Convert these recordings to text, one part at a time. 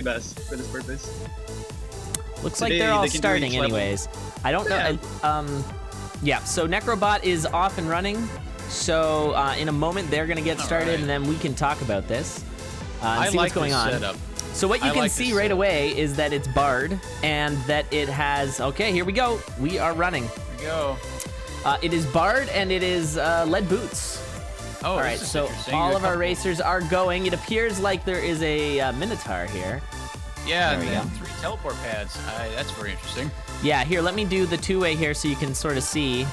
best for this purpose. Looks So like they're all they can do starting each level. anyways. I don't know. Yeah, so Necrobot is off and running. So in a moment, they're going to get started, and then we can talk about this and see what's going on. Setup. So what you can like see this right setup. away is that it's barred and that it has... Okay, here we go. We are running. Here we go. It is barred and it is lead boots. Oh, All right, this is so interesting. all You're of our comfortable. racers are going. It appears like there is a Minotaur here. Yeah, There and we then go. 3 teleport pads. That's very interesting. Yeah, here, let me do the two-way here so you can sort of see.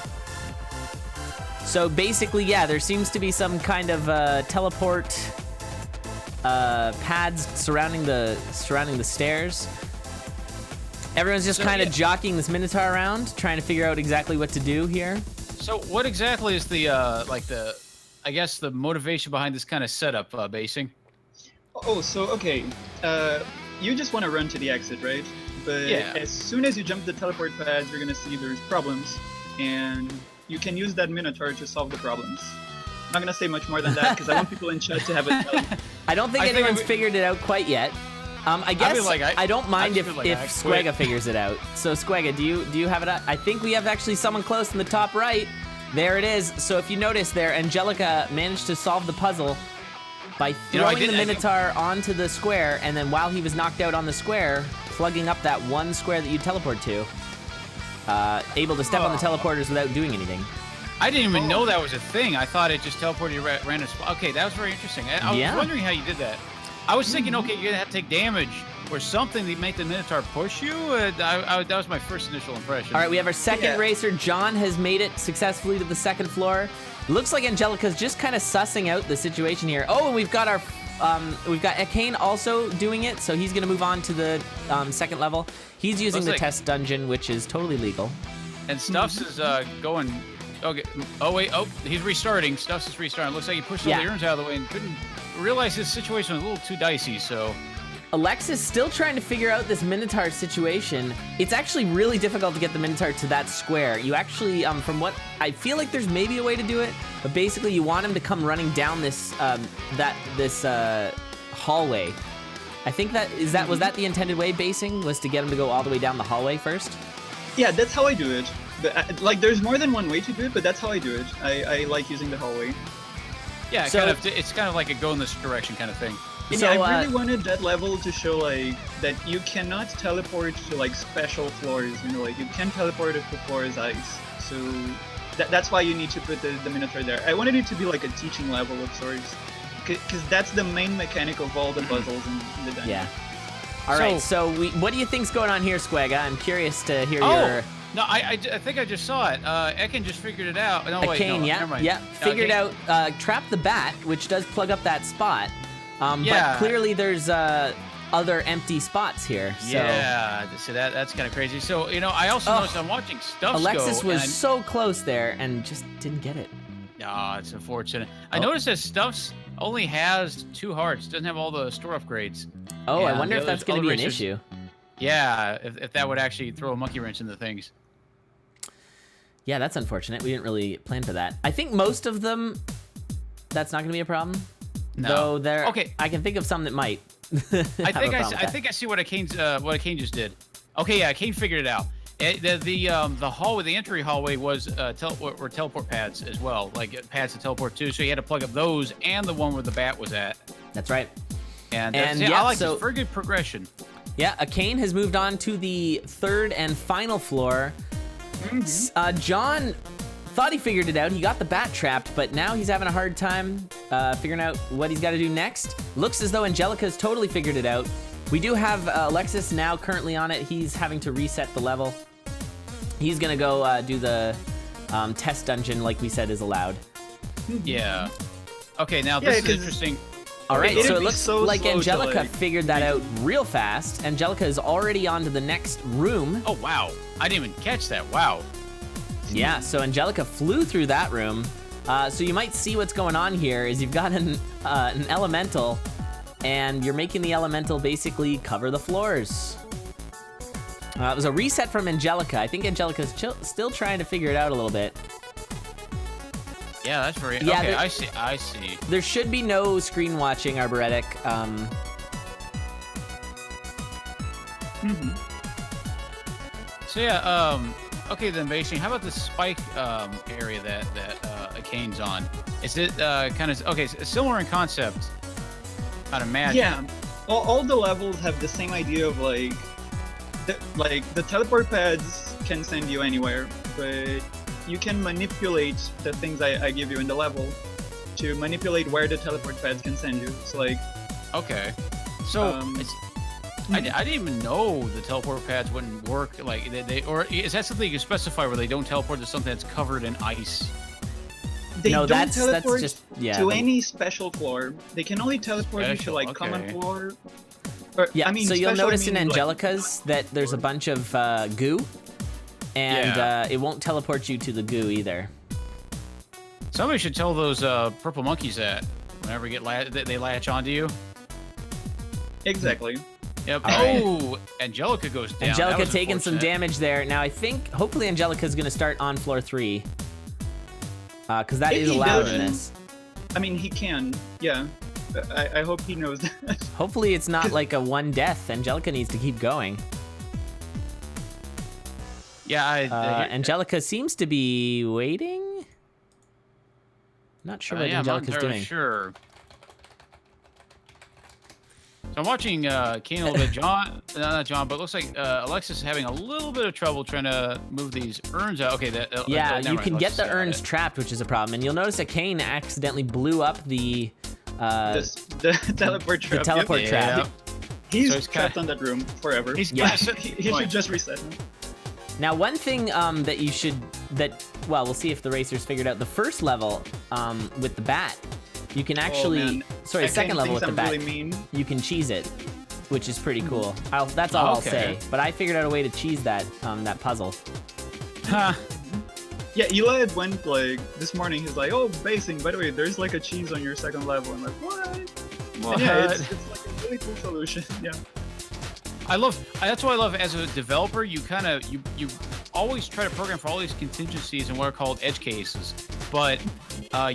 So basically, yeah, there seems to be some kind of teleport pads surrounding the stairs. Everyone's just So, kind of yeah. jockeying this Minotaur around, trying to figure out exactly what to do here. So what exactly is the I guess the motivation behind this kind of setup, Bacing? Oh, so okay. You just want to run to the exit, right? But Yeah. as soon as you jump the teleport pads, you're gonna see there's problems, and you can use that Minotaur to solve the problems. I'm not gonna say much more than that because I want people in chat to have it. I don't think I think anyone's we- figured it out quite yet. I guess feel like I don't mind I if feel like I Squega quit. figures it out. So Squega, do you have it up? I think we have actually someone close in the top right. There it is. So if you notice there, Angelica managed to solve the puzzle by I throwing the didn't- Minotaur onto the square, and then while he was knocked out on the square, plugging up that one square that you teleport to, able to step on the teleporters without doing anything. I didn't even know that was a thing. I thought it just teleported you at random spot. Okay, that was very interesting. I was Yeah. wondering how you did that. I was thinking, okay, you're gonna have to take damage or something to make the Minotaur push you. That was my first initial impression. All right, we have our second Yeah. racer. John has made it successfully to the second floor. Looks like Angelica's just kind of sussing out the situation here. Oh, and we've got Ekane also doing it, so he's gonna move on to the second level. He's using Looks the like- test dungeon, which is totally legal. And Stuffs is going. Okay. Oh wait. Oh, he's restarting. Stuffs is restarting. Looks like he pushed all Yeah. the urns out of the way and couldn't realize his situation was a little too dicey. So. Alexis still trying to figure out this Minotaur situation. It's actually really difficult to get the Minotaur to that square. You actually, from what I feel like, there's maybe a way to do it, but basically you want him to come running down this hallway. I think was that the intended way, Bacing, was to get him to go all the way down the hallway first? Yeah, that's how I do it. But, like, there's more than one way to do it, but that's how I do it. I like using the hallway. Yeah, So- it's kind of like a go in this direction kind of thing. And So, yeah, I really wanted that level to show like that you cannot teleport to like special floors. You know, like you can teleport if the floor is ice. So that's why you need to put the Minotaur there. I wanted it to be like a teaching level of sorts, because that's the main mechanic of all the puzzles in the dungeon. Yeah. All right, so what do you think's going on here, Squega? I'm curious to hear Oh your... no, I think I just saw it. Ekin just figured it out. No wait, Ekane, no, yeah, never mind. yeah, figured Ekane- out, trap the bat, which does plug up that spot. But Yeah. clearly there's other empty spots here. So Yeah, so that's kind of crazy. So I also noticed I'm watching Stuffs Alexis go, was and so close there and just didn't get it. No, it's unfortunate. I Oh. noticed that Stuffs only has 2 hearts, doesn't have all the store upgrades. Oh, I And wonder the if that's others- going to other be an racers- issue. Yeah, if that would actually throw a monkey wrench into things. Yeah, that's unfortunate. We didn't really plan for that. I think most of them, that's not going to be a problem. No. Though there, Okay. I can think of some that might. I think I see what Ekane just did. Okay, yeah, Ekane figured it out. The hallway, the entry hallway was were teleport pads as well, like pads to teleport to. So you had to plug up those and the one where the bat was at. That's right. And yeah, I like so- this. Very good progression. Yeah, Ekane has moved on to the third and final floor. John thought he figured it out. He got the bat trapped, but now he's having a hard time figuring out what he's got to do next. Looks as though Angelica's totally figured it out. We do have Alexis now currently on it. He's having to reset the level. He's going to go do the test dungeon like we said is allowed. Yeah. Okay, now Yeah, this is 'cause- interesting. All right, It'd so it be looks so like slow to, Angelica like, figured that out real fast. Angelica is already on to the next room. Oh wow, I didn't even catch that. Wow. Yeah, so Angelica flew through that room. So you might see what's going on here is you've got an elemental, and you're making the elemental basically cover the floors. It was a reset from Angelica. I think Angelica's still trying to figure it out a little bit. Yeah, that's very. Yeah, okay, there- I see. There should be no screen watching, Arboretic. Mm-hmm. So yeah, okay then, Bacing. How about the spike area that Kane's on? Is it kind of okay? Similar in concept, I'd imagine. Yeah, all the levels have the same idea of like the teleport pads can send you anywhere, but you can manipulate the things I give you in the level to manipulate where the teleport pads can send you. So like, okay, so I didn't even know the teleport pads wouldn't work. Like or is that something you can specify where they don't teleport to something that's covered in ice? They no, don't teleport that's just to any special floor. They can only teleport you to like common floor. Or, Yeah, I mean, so you'll notice in meaning, Angelica's that there's a bunch of goo, and it won't teleport you to the goo either. Somebody should tell those purple monkeys that whenever you get they latch onto you. Exactly. Yep. Oh, Angelica goes down. Angelica taking some damage there. Now I think hopefully Angelica's gonna start on floor 3, because that is allowed in this. I mean, he can. Yeah. I hope he knows that. Hopefully it's not like a one death. Angelica needs to keep going. Yeah, Angelica seems to be waiting. Not sure what Angelica's doing. Sure. So I'm watching Kane a little bit. John, not John, but it looks like Alexis is having a little bit of trouble trying to move these urns out. Okay, you can get the urns trapped, which is a problem. And you'll notice that Kane accidentally blew up the teleport trap. The teleport trap. Yep. He's trapped on that room forever. He should just reset him. Now, one thing well, we'll see if the racers figured out the first level with the bat. You can actually, second level with the bat. Really you can cheese it, which is pretty cool. That's all I'll say. But I figured out a way to cheese that puzzle. Huh. Yeah, Eli had went like this morning. He's like, "Oh, Bacing, by the way, there's like a cheese on your second level." I'm like, "What?" Yeah, it's like a really cool solution. Yeah. That's what I love as a developer. You you always try to program for all these contingencies and what are called edge cases, but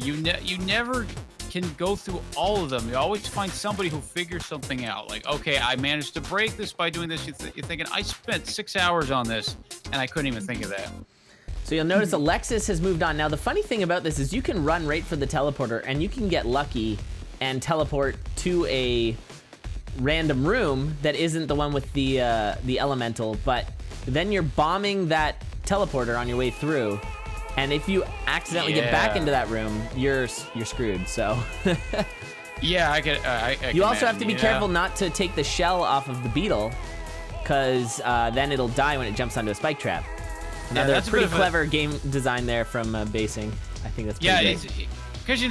you never can go through all of them. You always find somebody who figures something out. Like, okay, I managed to break this by doing this. You're thinking, I spent 6 hours on this, and I couldn't even think of that. So you'll notice Alexis has moved on. Now, the funny thing about this is you can run right for the teleporter, and you can get lucky and teleport to a random room that isn't the one with the elemental, but then you're bombing that teleporter on your way through. And if you accidentally get back into that room, you're screwed. So yeah, I you also have to be careful not to take the shell off of the beetle, because then it'll die when it jumps onto a spike trap. Now, there's a pretty clever game design there from Bacing. I think that's pretty great. Because,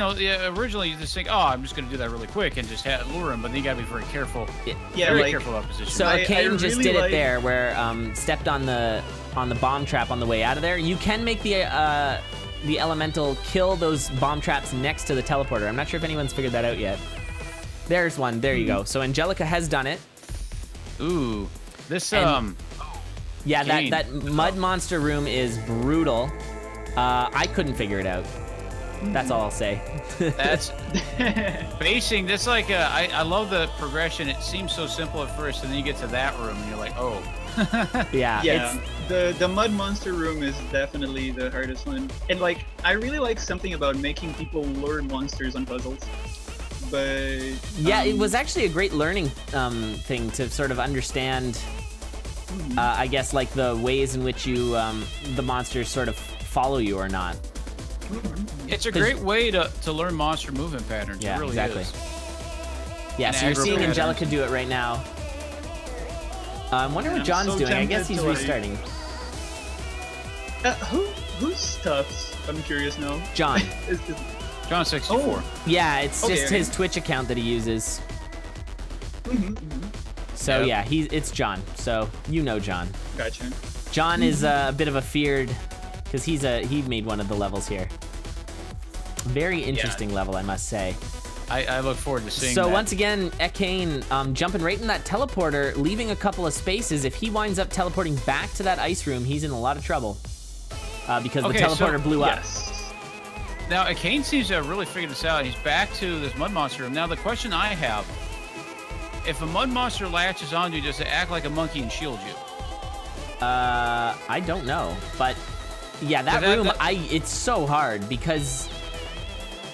originally you just think, oh, I'm just going to do that really quick and just lure him, but then you got to be very careful. Very careful about position. So Kane just did it there, where stepped on the bomb trap on the way out of there. You can make the elemental kill those bomb traps next to the teleporter. I'm not sure if anyone's figured that out yet. There's one. There you go. So Angelica has done it. Ooh. This, yeah, that mud monster room is brutal. I couldn't figure it out. That's all I'll say. That's Bacing. That's like I love the progression. It seems so simple at first, and then you get to that room, and you're like, oh. Yeah. The mud monster room is definitely the hardest one, and like I really like something about making people lure monsters on puzzles. But yeah, it was actually a great learning thing to sort of understand. I guess like the ways in which you the monsters sort of follow you or not. It's a great way to learn monster movement patterns. Yeah, it really exactly. is. Yeah, so you're seeing Angelica do it right now. I wonder what John's doing. I guess he's restarting. Whose stuffs? I'm curious now. John. John 64. Oh. Yeah, it's just his Twitch account that he uses. So yeah, it's John. So you know John. Gotcha. John is a bit of a feared, because he made one of the levels here. Very interesting level, I must say. I look forward to seeing that. So once again, Ekane jumping right in that teleporter, leaving a couple of spaces. If he winds up teleporting back to that ice room, he's in a lot of trouble. Because the teleporter blew up. Now, Ekane seems to have really figured this out. He's back to this mud monster room. Now, the question I have if a mud monster latches onto you, does it act like a monkey and shield you? I don't know, but yeah, that room, it's so hard because,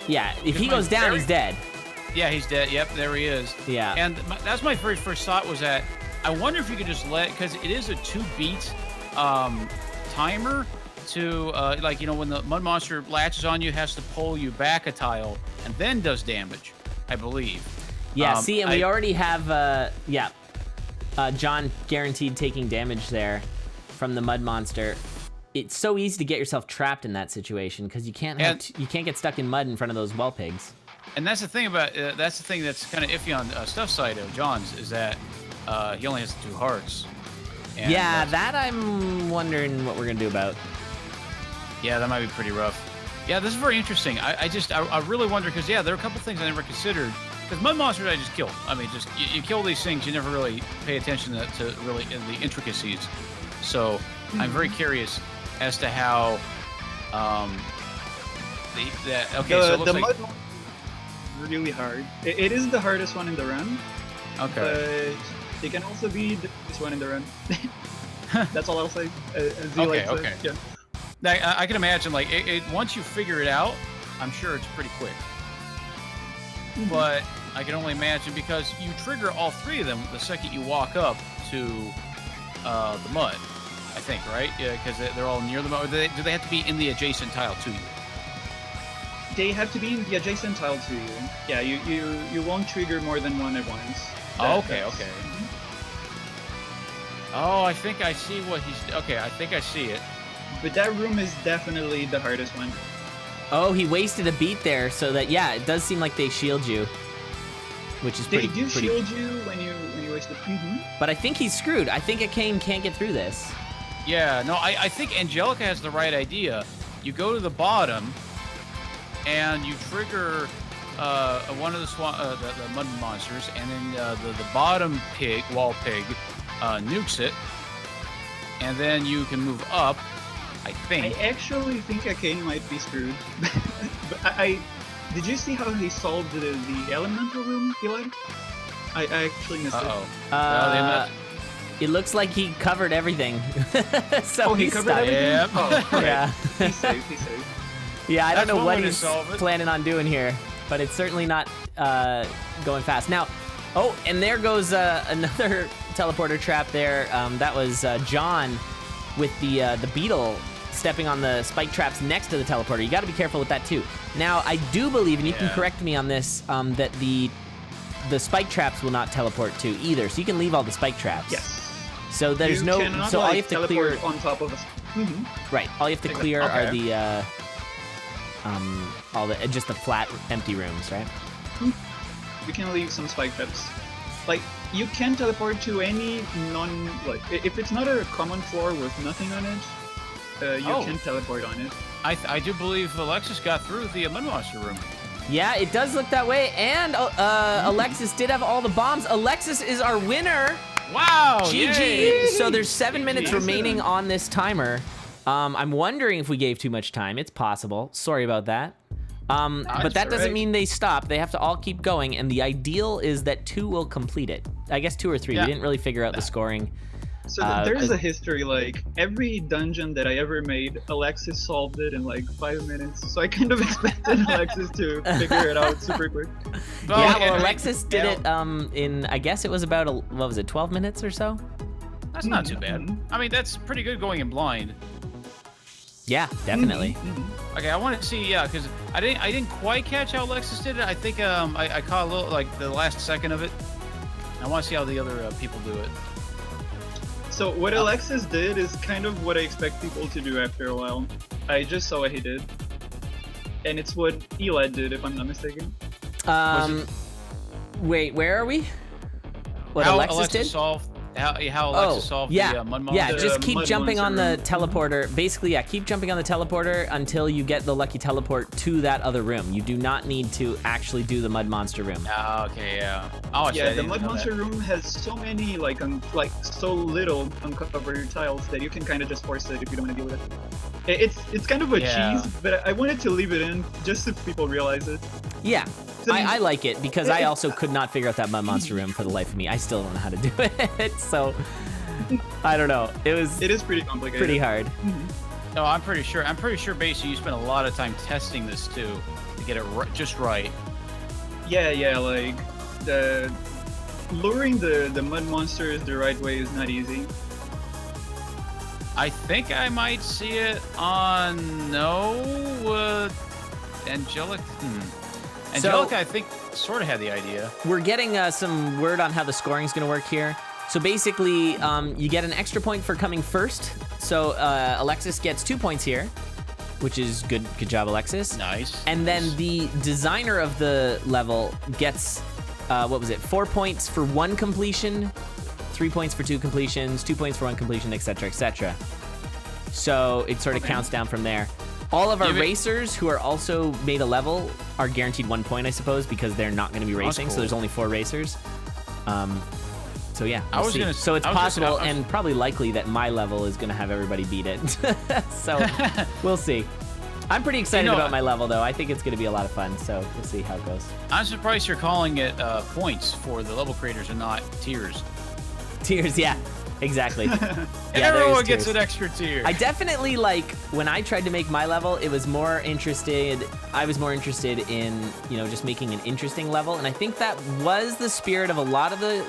yeah, if he goes down, he's dead. Yeah, he's dead. Yep, there he is. Yeah. And that's my very first thought was that I wonder if you could just because it is a 2-beat timer to, like, you know, when the mud monster latches on you, it has to pull you back a tile and then does damage, I believe. Yeah, see, and we already have, John guaranteed taking damage there from the mud monster. It's so easy to get yourself trapped in that situation because you can't get stuck in mud in front of those well pigs. And that's the thing about that's kind of iffy on Stuff's side of John's is that he only has 2 hearts. And yeah, that I'm wondering what we're gonna do about. Yeah, that might be pretty rough. Yeah, this is very interesting. I really wonder because there are a couple things I never considered. Because mud monsters I just kill. I mean, just you kill these things, you never really pay attention to really the intricacies. So I'm very curious as to how the mud monster is really hard. It is the hardest one in the run. Okay. But it can also be the hardest one in the run. That's all I'll say. Okay. Yeah. I can imagine like once you figure it out, I'm sure it's pretty quick. But I can only imagine because you trigger all 3 of them the second you walk up to the mud, I think, right? Yeah, because they're all near the mud. Or do they have to be in the adjacent tile to you? They have to be in the adjacent tile to you. Yeah, you won't trigger more than one at once. Okay. Oh, I think I see what he's... Okay, I think I see it. But that room is definitely the hardest one. Oh, he wasted a beat there, so that it does seem like they shield you, which is pretty. They do shield you when you waste it. But I think he's screwed. I think Akane can't get through this. Yeah, no, I think Angelica has the right idea. You go to the bottom, and you trigger one of the mud monsters, and then the bottom wall pig, nukes it, and then you can move up. I think. I actually think Akane might be screwed. But did you see how he solved the elemental room, Eli? I actually missed it. It looks like he covered everything. So he covered everything? Yep. Oh, right. Yeah. He's safe. Yeah, I don't know what he's solve it. planning on doing here, but it's certainly not going fast. Now, and there goes another teleporter trap there. That was John with the beetle stepping on the spike traps next to the teleporter. You got to be careful with that too. Now, I do believe, and you can correct me on this, that the spike traps will not teleport to either. So you can leave all the spike traps. Yes. So there's all you have to clear on top of us. Right. All you have to clear are the just the flat empty rooms, right? You can leave some spike traps. Like, you can teleport to any if it's not a common floor with nothing on it, you can teleport on it. I do believe Alexis got through the mud monster room. Yeah, it does look that way, and Alexis did have all the bombs. Alexis is our winner. Wow! GG! Yay. So there's 7 minutes remaining on this timer. I'm wondering if we gave too much time. It's possible. Sorry about that. But that doesn't mean they stop. They have to all keep going, and the ideal is that 2 will complete it. I guess 2 or 3. We didn't really figure out the scoring. So there's a history, like, every dungeon that I ever made, Alexis solved it in like 5 minutes. So I kind of expected Alexis to figure it out super quick. Well, Alexis did it in, I guess it was about, 12 minutes or so? That's not too bad. I mean, that's pretty good going in blind. Yeah, definitely. Okay, I want to see, because I didn't quite catch how Alexis did it. I think I caught a little, like, the last second of it. I want to see how the other people do it. So what Alexis did is kind of what I expect people to do after a while. I just saw what he did. And it's what Eli did, if I'm not mistaken. Wait, where are we? What how Alexis did? How Alexis solved the mud monster? Yeah, just keep jumping on the room. teleporter. Basically, keep jumping on the teleporter until you get the lucky teleport to that other room. You do not need to actually do the mud monster room. Okay, yeah. Oh, yeah, the mud monster room has so many, so little uncovered tiles that you can kind of just force it if you don't want to deal with it. It's kind of a cheese, but I wanted to leave it in just so people realize it. Yeah. I like it because I also could not figure out that mud monster room for the life of me. I still don't know how to do it, so I don't know. It is pretty complicated. Pretty hard. No, I'm pretty sure. Bacing, you spent a lot of time testing this too to get it just right. Yeah, like the luring the mud monsters the right way is not easy. I think I might see it on Angelica. Angelica, I think, sort of had the idea. We're getting some word on how the scoring is going to work here. So basically, you get an extra point for coming first. So Alexis gets 2 points here, which is good. Good job, Alexis. Nice. And then the designer of the level gets, 4 points for 1 completion, 3 points for 2 completions, 2 points for 1 completion, etc., etc. So it sort of counts down from there. All of our racers who are also made a level are guaranteed 1 point, I suppose, because they're not going to be racing. Cool. So there's only 4 racers. So yeah, we'll see. So it's possible and probably likely that my level is going to have everybody beat it. So we'll see. I'm pretty excited about my level, though. I think it's going to be a lot of fun, so we'll see how it goes. I'm surprised you're calling it points for the level creators and not tiers. Tiers, yeah. Exactly. Everyone gets an extra tier. I definitely, like, when I tried to make my level, I was more interested in, just making an interesting level. And I think that was the spirit of a lot of the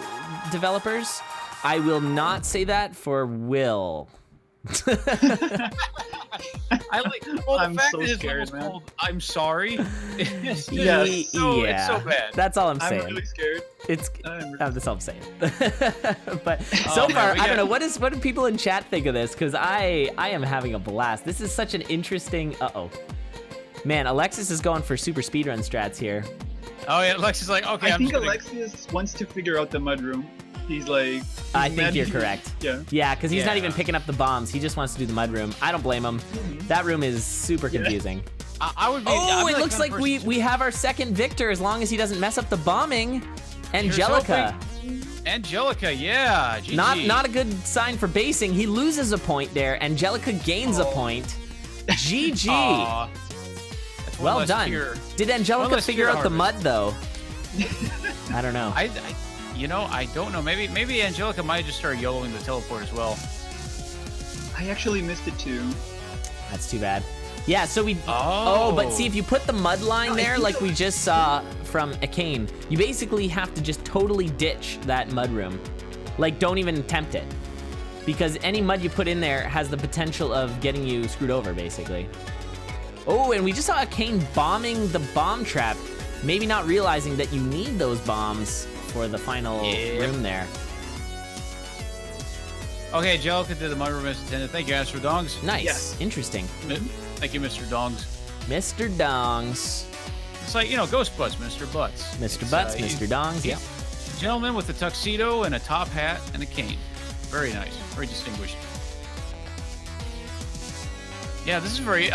developers. I will not say that for Will. I'm so scared, man. Called, I'm sorry. It's so bad. That's all I'm saying. I'm really scared. That's all I'm saying. But so far, I don't know. What do people in chat think of this? Because I am having a blast. This is such an interesting. Man, Alexis is going for super speedrun strats here. Oh yeah, Alexis is like, okay. I think Alexis wants to figure out the mud room. He's like. I think you're correct. Yeah. Yeah, because he's not even picking up the bombs. He just wants to do the mud room. I don't blame him. That room is super confusing. I would be. It looks like we have our second victor as long as he doesn't mess up the bombing. Angelica. Angelica, yeah. GG. Not a good sign for Bacing. He loses a point there. Angelica gains a point. GG. Well done. Did Angelica figure out the mud though? I don't know. I don't know. Maybe Angelica might just start YOLOing the teleport as well. I actually missed it too. That's too bad. Yeah, so we... but see, if you put the mud line there, like we just saw from Akane, you basically have to just totally ditch that mud room. Like, don't even attempt it. Because any mud you put in there has the potential of getting you screwed over, basically. Oh, and we just saw Akane bombing the bomb trap, maybe not realizing that you need those bombs for the final room there. Okay, Angelica did the mud room as intended. Thank you, Astro Dongs. Nice. Yes. Interesting. Thank you, Mr. Dongs. Mr. Dongs. It's like, Ghost Butts, Mr. Butts. Mr. Butts, Mr. Dongs, yeah. Gentleman with a tuxedo and a top hat and a cane. Very nice. Very distinguished. Yeah, this is very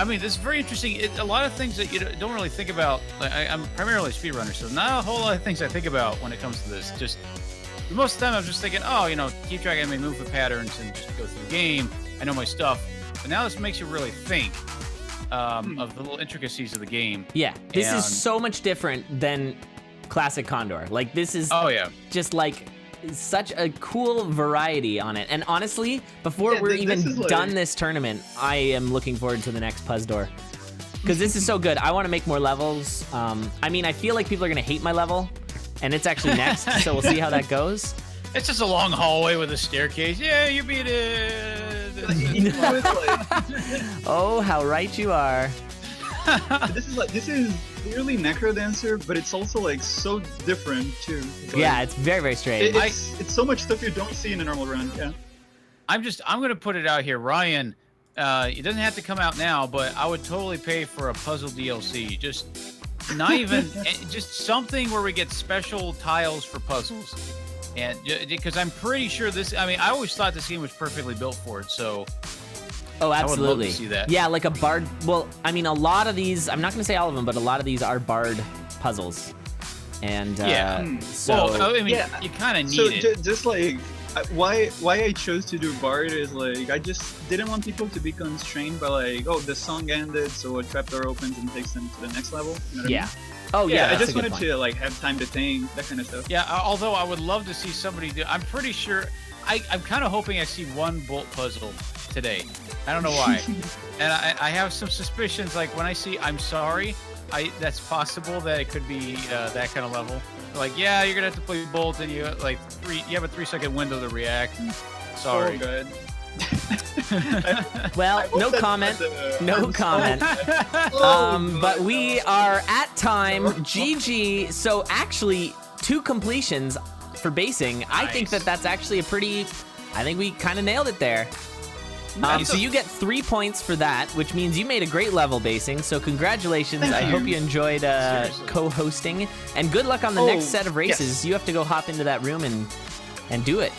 interesting. A lot of things that you don't really think about. Like, I'm primarily a speedrunner, so not a whole lot of things I think about when it comes to this. Just most of the time, I'm just thinking, keep track of my movement patterns and just go through the game. I know my stuff. But now this makes you really think of the little intricacies of the game. Yeah, this is so much different than classic Condor. Like, this is just like such a cool variety on it. And honestly, before we're even done this tournament, I am looking forward to the next PuzDOR. Because this is so good. I want to make more levels. I feel like people are going to hate my level. And it's actually next, so we'll see how that goes. It's just a long hallway with a staircase. Yeah, you beat it. Oh, how right you are. This is clearly Necrodancer, but it's also like so different too. It's very, very strange. It's so much stuff you don't see in a normal run. Yeah. I'm gonna put it out here, Ryan. It doesn't have to come out now, but I would totally pay for a puzzle DLC. Just something where we get special tiles for puzzles. And because I'm pretty sure I always thought this game was perfectly built for it, so. Oh, absolutely. I would love to see that. Yeah, like a barred. Well, a lot of these, I'm not going to say all of them, but a lot of these are barred puzzles. And so. Well, you kind of need it. Just like, why I chose to do barred is like, I just didn't want people to be constrained by like, the song ended, so a trapdoor opens and takes them to the next level. You know what I mean? Oh yeah, I that's just a good wanted point. to like have time to think, that kind of stuff. Yeah, although I would love to see somebody do. I'm pretty sure. I'm kind of hoping I see one bolt puzzle today. I don't know why, and I have some suspicions. Like when I see "I'm sorry," that's possible that it could be that kind of level. Like, yeah, you're gonna have to play bolt, and you have a 3-second window to react. Sorry. Oh, good. Well, no comment. No comment. But we are at time. GG. So actually, 2 completions for basing. I think that's actually a pretty. I think we kind of nailed it there. So you get 3 points for that, which means you made a great level basing. So congratulations. I hope you enjoyed co-hosting, and good luck on the next set of races. Yes. You have to go hop into that room and do it.